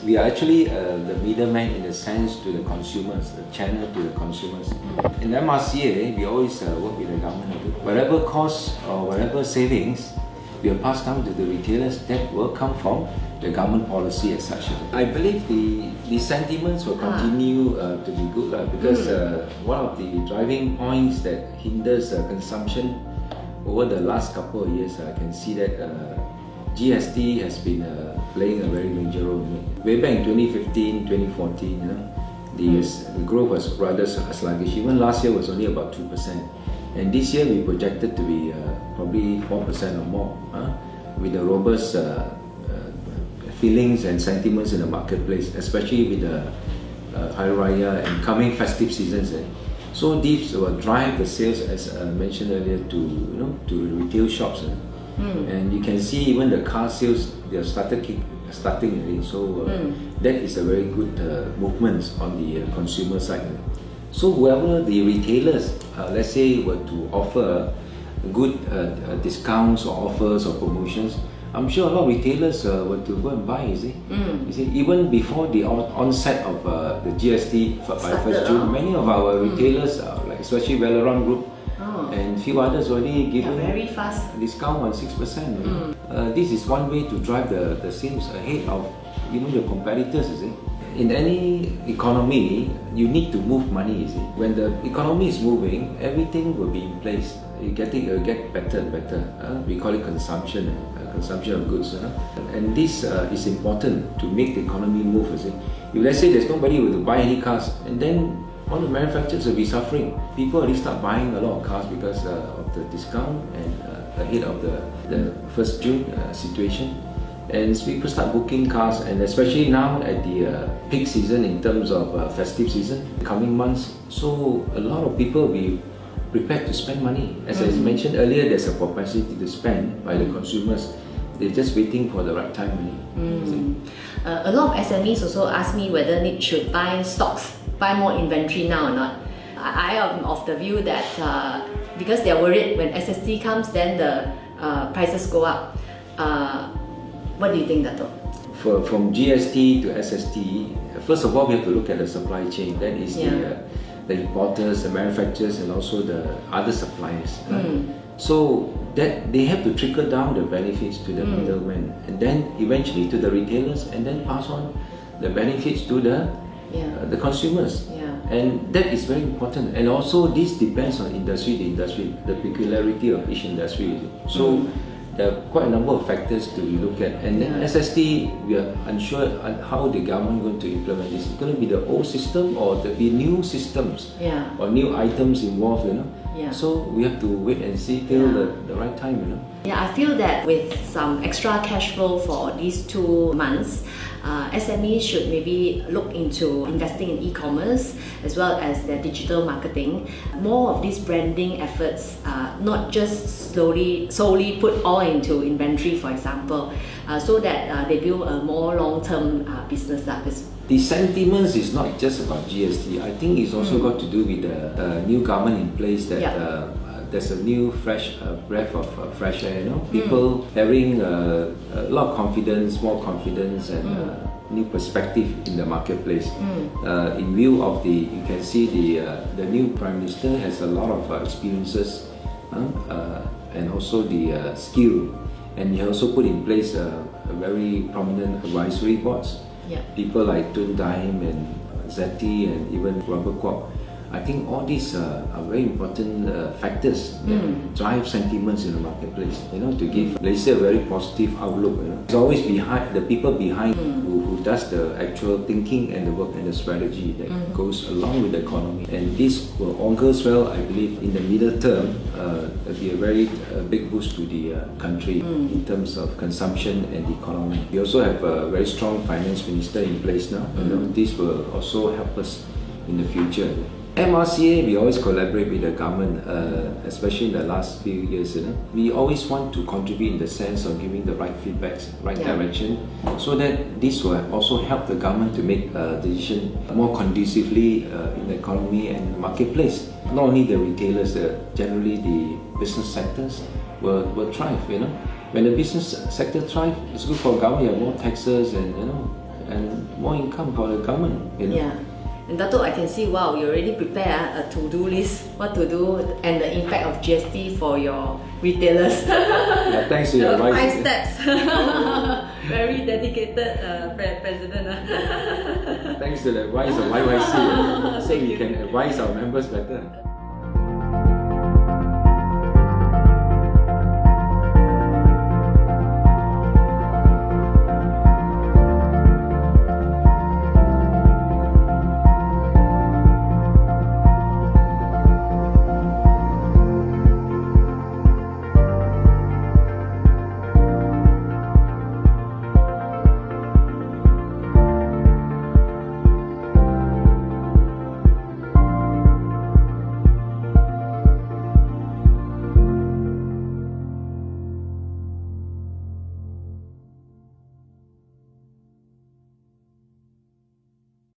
We are actually the middleman in the sense to the consumers, the channel to the consumers. In MRCA, we always work with the government. Whatever costs or whatever savings will pass down to the retailers, that will come from the government policy as such. I believe the sentiments will continue to be good because one of the driving points that hinders consumption over the last couple of years, I can see that GST has been playing a very major role. Way back in 2015, 2014, the growth was rather sluggish. Even last year was only about 2%. And this year we projected to be probably 4% or more, with the robust feelings and sentiments in the marketplace, especially with the Hari Raya and coming festive seasons. So these will drive the sales, as I mentioned earlier, to retail shops. And you can see even the car sales, they have starting already. So that is a very good movement on the consumer side. So whoever the retailers, let's say, were to offer good discounts or offers or promotions, I'm sure a lot of retailers were to go and buy, you see, even before the onset of the GST by 1st June, many of our retailers, like especially Valorant Group and few others, already given very fast discount on 6%. This is one way to drive the sales ahead of even the competitors, you see. In any economy, you need to move money, you see. When the economy is moving, everything will be in place. You'll get better and better. We call it consumption of goods. And this is important to make the economy move, you see. If let's say there's nobody who will buy any cars, and then all the manufacturers will be suffering. People already start buying a lot of cars because of the discount and ahead of the 1st June situation. And people start booking cars, and especially now at the peak season in terms of festive season, coming months. So a lot of people will be prepared to spend money. As I mentioned earlier, there's a propensity to spend by the consumers. They're just waiting for the right time. A lot of SMEs also ask me whether they should buy stocks, buy more inventory now or not. I am of the view that because they're worried when SST comes, then the prices go up. What do you think, Datuk? From GST to SST, first of all, we have to look at the supply chain. That is the importers, the manufacturers, and also the other suppliers. So that they have to trickle down the benefits to the middlemen, and then eventually to the retailers, and then pass on the benefits to the consumers. And that is very important. And also this depends on the peculiarity of each industry. So there are quite a number of factors to look at. And then SST, we are unsure on how the government is going to implement this. It's going to be the old system, or there will be new systems or new items involved, So we have to wait and see till the right time, I feel that with some extra cash flow for these 2 months, SMEs should maybe look into investing in e-commerce as well as their digital marketing. More of these branding efforts, not just solely put all into inventory, for example, so that they build a more long-term business. The sentiments is not just about GST. I think it's also got to do with the new government in place that there's a new fresh breath of fresh air. People having a lot of confidence, more confidence, and new perspective in the marketplace. In view of you can see the new Prime Minister has a lot of experiences and also the skill, and he also put in place a very prominent advisory boards. People like Tun Daim and Zeti and even Robert Kwok. I think all these are very important factors that drive sentiments in the marketplace, to give Malaysia a very positive outlook. It's always behind the people behind who does the actual thinking and the work and the strategy that goes along with the economy. And this will augurs well, I believe, in the middle term, it'll be a very big boost to the country in terms of consumption and the economy. We also have a very strong finance minister in place now. This will also help us in the future. MRCA, we always collaborate with the government, especially in the last few years. We always want to contribute in the sense of giving the right feedbacks, right direction, so that this will also help the government to make a decision more conducively in the economy and the marketplace. Not only the retailers, generally the business sectors will thrive. When the business sector thrives, it's good for government. You have more taxes, and and more income for the government. You know? Yeah. And Datuk, I can see, wow, you already prepare a to-do list, what to do, and the impact of GST for your retailers. Yeah, thanks to your advice. 5 steps. Very dedicated president. Thanks to the advice of YYC, so we can advise our members better.